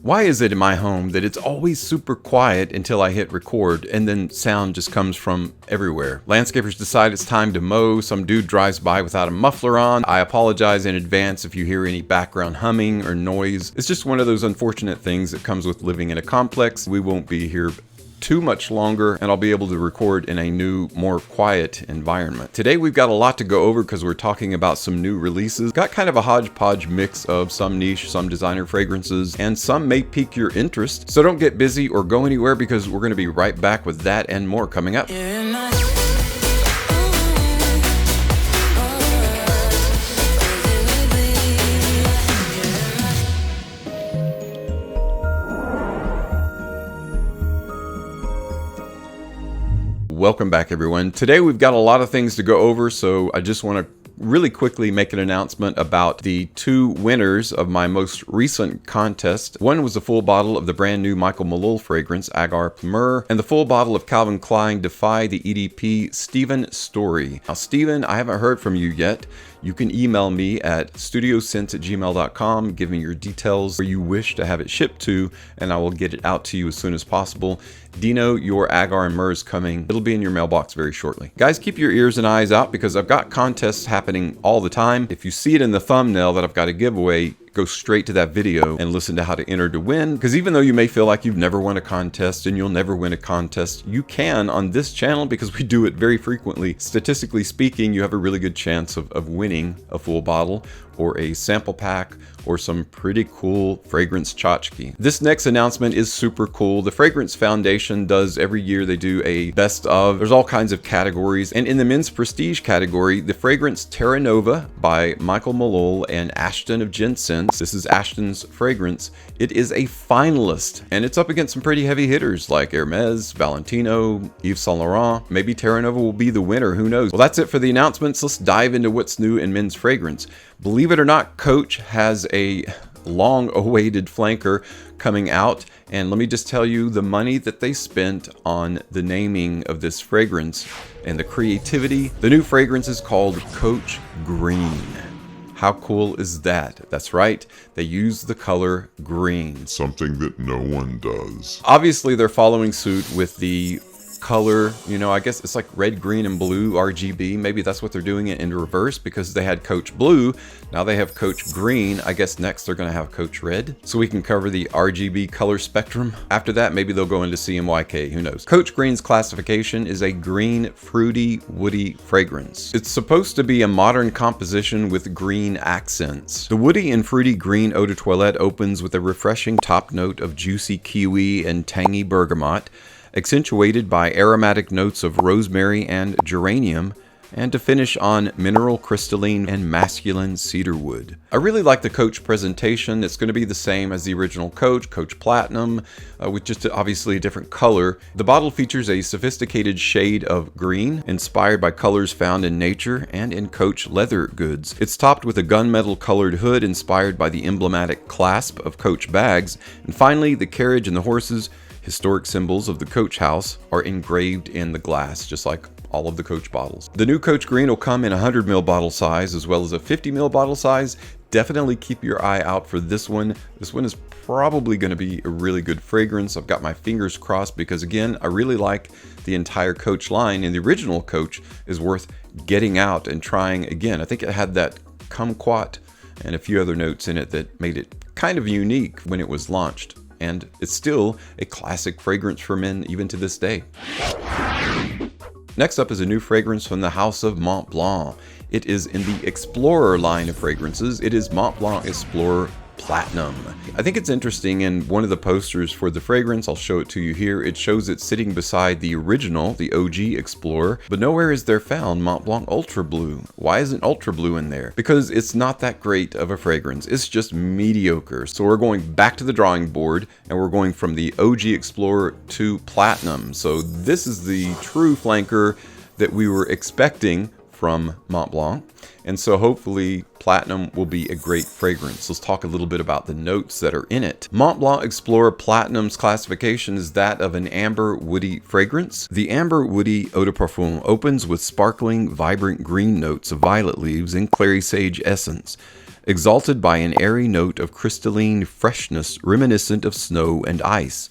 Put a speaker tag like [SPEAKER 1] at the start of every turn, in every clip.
[SPEAKER 1] Why is it in my home that it's always super quiet until I hit record and then sound just comes from everywhere? Landscapers decide it's time to mow, some dude drives by without a muffler on. I apologize in advance if you hear any background humming or noise. It's just one of those unfortunate things that comes with living in a complex. We won't be here too much longer, and I'll be able to record in a new, more quiet environment. Today we've got a lot to go over because we're talking about some new releases. Got kind of a hodgepodge mix of some niche, some designer fragrances, and some may pique your interest. So don't get busy or go anywhere because we're going to be right back with that and more coming up. Welcome back, everyone. Today we've got a lot of things to go over, so I just want to really quickly make an announcement about the two winners of my most recent contest. One was a full bottle of the brand new Michael Malul fragrance, Agar Myrrh, and the full bottle of Calvin Klein Defy the EDP Stephen Story. Now, Stephen, I haven't heard from you yet. You can email me at studiosense@gmail.com. Give me your details where you wish to have it shipped to, and I will get it out to you as soon as possible. Dino, your Agar Myrrh is coming. It'll be in your mailbox very shortly. Guys, keep your ears and eyes out because I've got contests happening all the time. If you see it in the thumbnail that I've got a giveaway, go straight to that video and listen to how to enter to win. Because even though you may feel like you've never won a contest and you'll never win a contest, you can on this channel because we do it very frequently. Statistically speaking, you have a really good chance of winning a full bottle or a sample pack or some pretty cool fragrance tchotchke. This next announcement is super cool. The Fragrance Foundation does every year, they do a best of. There's all kinds of categories. And in the men's prestige category, the fragrance Terra Nova by Michael Malul and Ashton of Jensen's. This is Ashton's fragrance. It is a finalist and it's up against some pretty heavy hitters like Hermes, Valentino, Yves Saint Laurent. Maybe Terra Nova will be the winner, who knows? Well, that's it for the announcements. Let's dive into what's new in men's fragrance. Believe it or not, Coach has a long-awaited flanker coming out, and let me just tell you the money that they spent on the naming of this fragrance and the creativity. The new fragrance is called Coach Green. How cool is that? That's right, they use the color green.
[SPEAKER 2] Something that no one does.
[SPEAKER 1] Obviously, they're following suit with the color, I guess it's like red, green, and blue RGB. Maybe that's what they're doing it in reverse because they had Coach Blue. Now they have Coach Green. I guess next they're going to have Coach Red so we can cover the RGB color spectrum. After that, maybe they'll go into CMYK. Who knows? Coach Green's classification is a green, fruity, woody fragrance. It's supposed to be a modern composition with green accents. The woody and fruity green eau de toilette opens with a refreshing top note of juicy kiwi and tangy bergamot, accentuated by aromatic notes of rosemary and geranium, and to finish on mineral crystalline and masculine cedarwood. I really like the Coach presentation. It's going to be the same as the original Coach Platinum, with just obviously a different color. The bottle features a sophisticated shade of green, inspired by colors found in nature and in Coach leather goods. It's topped with a gunmetal colored hood inspired by the emblematic clasp of Coach bags. And finally, the carriage and the horses, historic symbols of the Coach house, are engraved in the glass, just like all of the Coach bottles. The new Coach Green will come in a 100 ml bottle size as well as a 50 ml bottle size. Definitely keep your eye out for this one. This one is probably going to be a really good fragrance. I've got my fingers crossed because, again, I really like the entire Coach line, and the original Coach is worth getting out and trying again. I think it had that kumquat and a few other notes in it that made it kind of unique when it was launched. And it's still a classic fragrance for men even to this day. Next up is a new fragrance from the house of Montblanc. It is in the Explorer line of fragrances. It is Montblanc Explorer Platinum. I think it's interesting, in one of the posters for the fragrance, I'll show it to you here, it shows it sitting beside the original, the OG Explorer, but nowhere is there found Montblanc Ultra Blue. Why isn't Ultra Blue in there? Because it's not that great of a fragrance. It's just mediocre. So we're going back to the drawing board and we're going from the OG Explorer to Platinum. So this is the true flanker that we were expecting from Montblanc, and so hopefully Platinum will be a great fragrance. Let's talk a little bit about the notes that are in it. Montblanc Explorer Platinum's classification is that of an amber woody fragrance. The amber woody eau de parfum opens with sparkling, vibrant green notes of violet leaves and clary sage essence. exalted by an airy note of crystalline freshness reminiscent of snow and ice.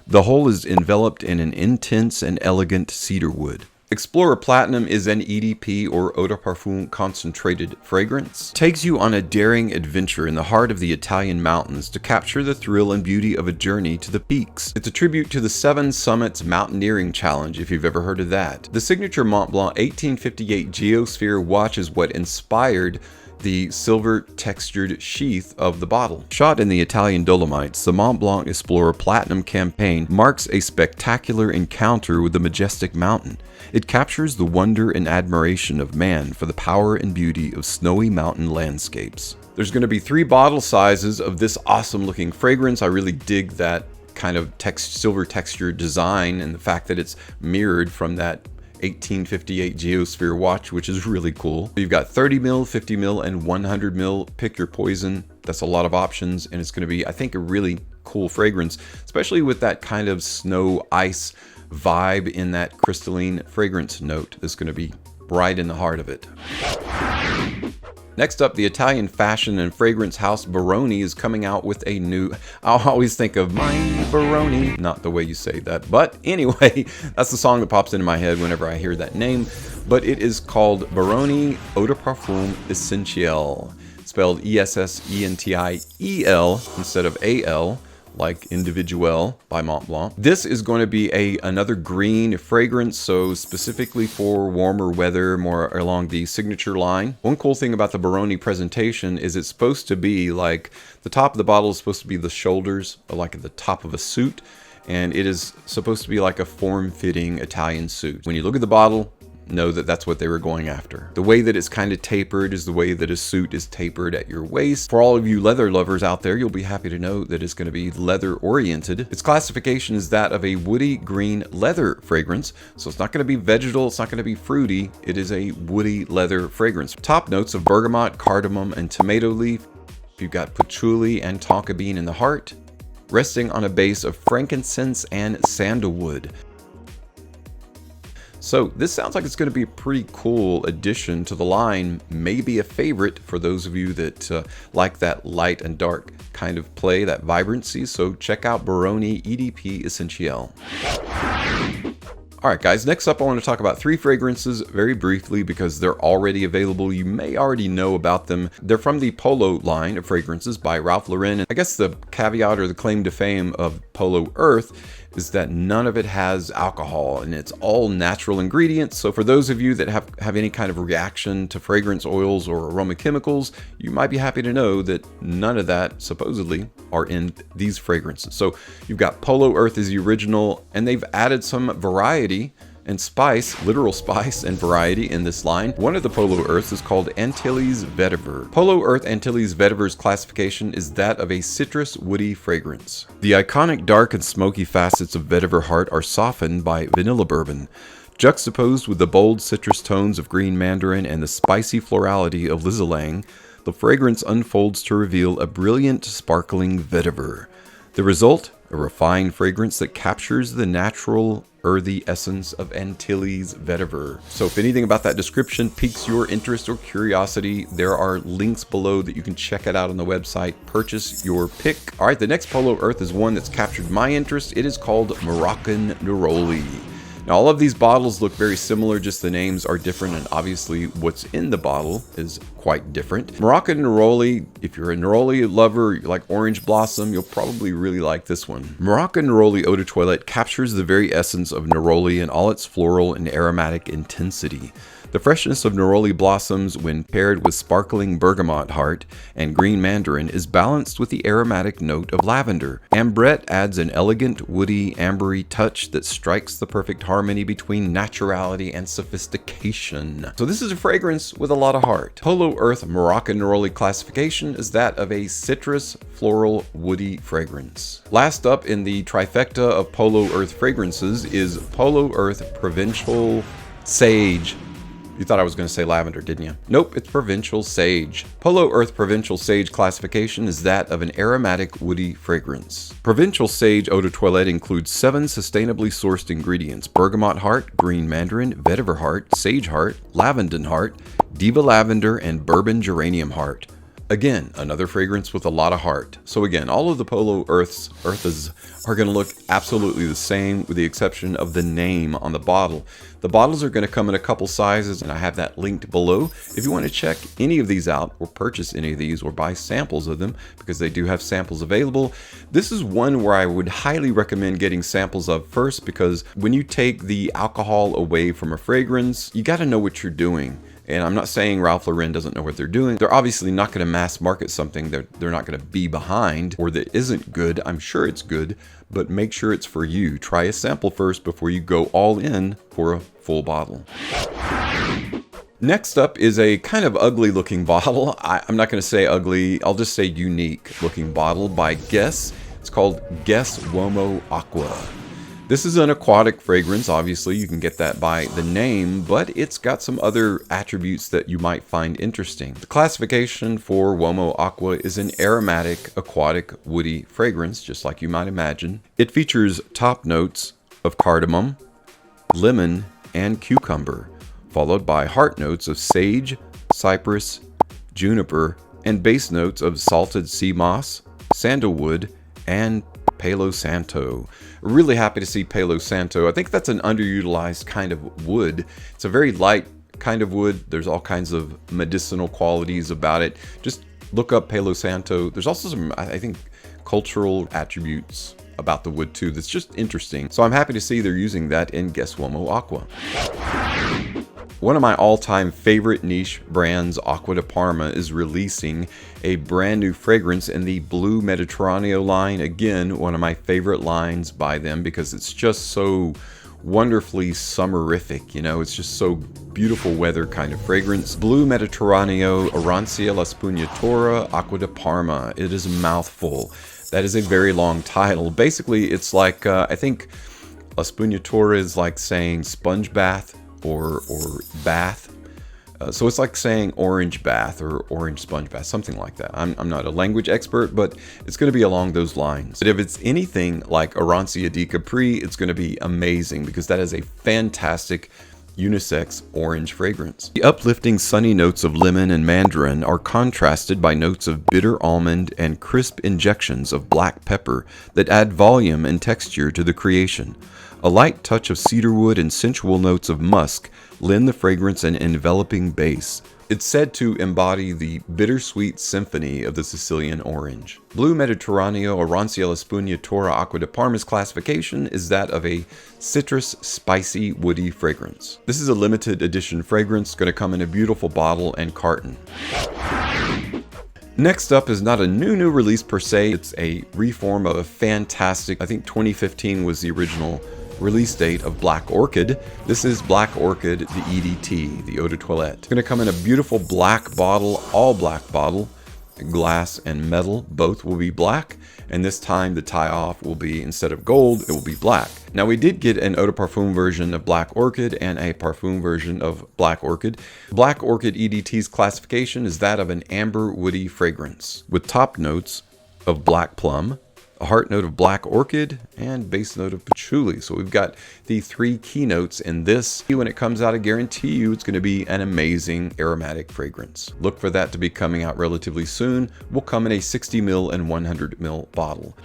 [SPEAKER 1] The whole is enveloped in an intense and elegant cedar wood. Explorer Platinum is an EDP or Eau de Parfum concentrated fragrance. Takes you on a daring adventure in the heart of the Italian mountains to capture the thrill and beauty of a journey to the peaks. It's a tribute to the Seven Summits Mountaineering Challenge, if you've ever heard of that. The signature Montblanc 1858 Geosphere watch is what inspired the silver textured sheath of the bottle. Shot in the Italian Dolomites, the Montblanc Explorer Platinum campaign marks a spectacular encounter with the majestic mountain. It captures the wonder and admiration of man for the power and beauty of snowy mountain landscapes. There's going to be 3 bottle sizes of this awesome looking fragrance. I really dig that kind of silver texture design and the fact that it's mirrored from that 1858 Geosphere watch, which is really cool. You've got 30 ml, 50 ml, and 100 ml. Pick your poison. That's a lot of options, and it's going to be, I think, a really cool fragrance, especially with that kind of snow ice vibe in that crystalline fragrance note that's going to be right in the heart of it. Next up, the Italian fashion and fragrance house Baroni is coming out with a new... I'll always think of my Baroni, not the way you say that, but anyway, that's the song that pops into my head whenever I hear that name. But it is called Baroni Eau de Parfum Essential, spelled Essentiel instead of Al, like Individuel by Montblanc. This is going to be another green fragrance, so specifically for warmer weather, more along the signature line. One cool thing about the Baroni presentation is it's supposed to be like, the top of the bottle is supposed to be the shoulders, like at the top of a suit, and it is supposed to be like a form-fitting Italian suit. When you look at the bottle, know that that's what they were going after. The way that it's kind of tapered is the way that a suit is tapered at your waist. For all of you leather lovers out there, you'll be happy to know that it's going to be leather oriented. Its classification is that of a woody green leather fragrance. So it's not going to be vegetal, it's not going to be fruity. It is a woody leather fragrance. Top notes of bergamot, cardamom, and tomato leaf. You've got patchouli and tonka bean in the heart, resting on a base of frankincense and sandalwood. So this sounds like it's going to be a pretty cool addition to the line, maybe a favorite for those of you that like that light and dark kind of play, that vibrancy. So check out Baroni EDP Essential. Alright guys, next up I want to talk about 3 fragrances very briefly because they're already available. You may already know about them. They're from the Polo line of fragrances by Ralph Lauren. I guess the caveat or the claim to fame of Polo Earth is that none of it has alcohol and it's all natural ingredients. So for those of you that have any kind of reaction to fragrance oils or aroma chemicals, you might be happy to know that none of that supposedly are in these fragrances. So you've got Polo Earth is the original, and they've added some variety and spice, literal spice and variety in this line. One of the Polo Earths is called Antilles Vetiver. Polo Earth Antilles Vetiver's classification is that of a citrus woody fragrance. The iconic dark and smoky facets of Vetiver Heart are softened by vanilla bourbon, juxtaposed with the bold citrus tones of green mandarin and the spicy florality of Lizalang. The fragrance unfolds to reveal a brilliant, sparkling vetiver. The result, a refined fragrance that captures the natural, earthy essence of Antilles vetiver. So if anything about that description piques your interest or curiosity, there are links below that you can check it out on the website. Purchase your pick. All right, the next Polo Earth is one that's captured my interest. It is called Moroccan Neroli. Now, all of these bottles look very similar, just the names are different, and obviously what's in the bottle is quite different. Moroccan Neroli, if you're a Neroli lover, you like Orange Blossom, you'll probably really like this one. Moroccan Neroli Eau de Toilette captures the very essence of Neroli in all its floral and aromatic intensity. The freshness of Neroli blossoms when paired with sparkling bergamot heart and green mandarin is balanced with the aromatic note of lavender. Ambrette adds an elegant, woody, ambery touch that strikes the perfect harmony between naturality and sophistication. So this is a fragrance with a lot of heart. Polo Earth Moroccan Neroli classification is that of a citrus, floral, woody fragrance. Last up in the trifecta of Polo Earth fragrances is Polo Earth Provincial Sage. You thought I was going to say lavender, didn't you? Nope, it's Provincial Sage. Polo Earth Provincial Sage classification is that of an aromatic woody fragrance. Provincial Sage Eau de Toilette includes 7 sustainably sourced ingredients: bergamot heart, green mandarin, vetiver heart, sage heart, lavandin heart, diva lavender, and bourbon geranium heart. Again, another fragrance with a lot of heart. So again, all of the Polo Earths are going to look absolutely the same with the exception of the name on the bottle. The bottles are going to come in a couple sizes, and I have that linked below if you want to check any of these out or purchase any of these or buy samples of them, because they do have samples available. This is one where I would highly recommend getting samples of first, because when you take the alcohol away from a fragrance, you got to know what you're doing. And I'm not saying Ralph Lauren doesn't know what they're doing. They're obviously not going to mass market something that they're not going to be behind or that isn't good. I'm sure it's good, but make sure it's for you. Try a sample first before you go all in for a full bottle. Next up is a kind of ugly looking bottle. I'm not going to say ugly, I'll just say unique looking bottle by Guess. It's called Guess Womo Aqua. This is an aquatic fragrance. Obviously, you can get that by the name, but it's got some other attributes that you might find interesting. The classification for Womo Aqua is an aromatic, aquatic, woody fragrance, just like you might imagine. It features top notes of cardamom, lemon, and cucumber, followed by heart notes of sage, cypress, juniper, and base notes of salted sea moss, sandalwood, and Palo Santo. Really happy to see Palo Santo. I think that's an underutilized kind of wood. It's a very light kind of wood. There's all kinds of medicinal qualities about it. Just look up Palo Santo. There's also some, I think, cultural attributes about the wood too that's just interesting. So I'm happy to see they're using that in Guess Womo Aqua. One of my all-time favorite niche brands, Aqua de Parma, is releasing a brand new fragrance in the Blue Mediterraneo line. Again, one of my favorite lines by them because it's just so wonderfully summerific. You know, it's just so beautiful weather kind of fragrance. Blue Mediterraneo Arancia La Spugnatura Aqua de Parma. It is a mouthful. That is a very long title. Basically, it's like, I think La Spugnatura is like saying sponge bath or bath. So it's like saying orange bath or orange sponge bath, something like that. I'm not a language expert, but it's going to be along those lines. But if it's anything like Arancia di Capri, it's going to be amazing because that is a fantastic unisex orange fragrance. The uplifting sunny notes of lemon and mandarin are contrasted by notes of bitter almond and crisp injections of black pepper that add volume and texture to the creation. A light touch of cedarwood and sensual notes of musk lend the fragrance an enveloping base. It's said to embody the bittersweet symphony of the Sicilian orange. Blue Mediterraneo Arancia La Spugnatura Aqua de Parma's classification is that of a citrus, spicy, woody fragrance. This is a limited edition fragrance, going to come in a beautiful bottle and carton. Next up is not a new release per se, it's a reform of a fantastic, I think 2015 was the original release date of Black Orchid. This is Black Orchid, the EDT, the Eau de Toilette. It's going to come in a beautiful black bottle, all black bottle, glass and metal, both will be black, and this time the tie-off will be, instead of gold, it will be black. Now we did get an Eau de Parfum version of Black Orchid and a Parfum version of Black Orchid. Black Orchid EDT's classification is that of an amber woody fragrance, with top notes of black plum, a heart note of black orchid, and base note of patchouli. So we've got the three keynotes in this. When it comes out, I guarantee you it's going to be an amazing aromatic fragrance. Look for that to be coming out relatively soon. Will come in a 60 ml and 100 ml bottle.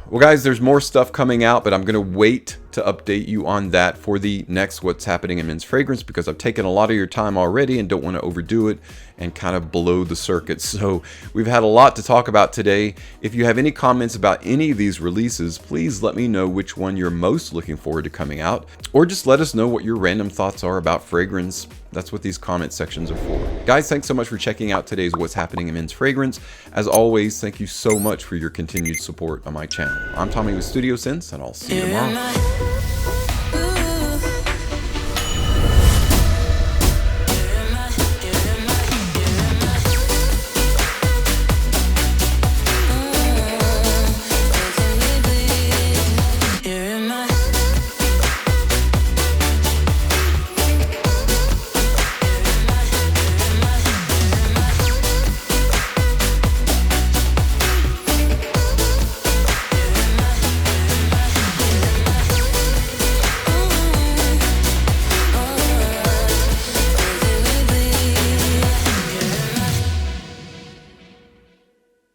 [SPEAKER 1] Well guys, there's more stuff coming out, but I'm going to wait to update you on that for the next What's Happening in Men's Fragrance, because I've taken a lot of your time already and don't want to overdo it and kind of blow the circuit. So we've had a lot to talk about today. If you have any comments about any of these releases, please let me know which one you're most looking forward to coming out, or just let us know what your random thoughts are about fragrance. That's what these comment sections are for. Guys, thanks so much for checking out today's What's Happening in Men's Fragrance. As always, thank you so much for your continued support on my channel. I'm Tommy with Studio Sense, and I'll see you tomorrow.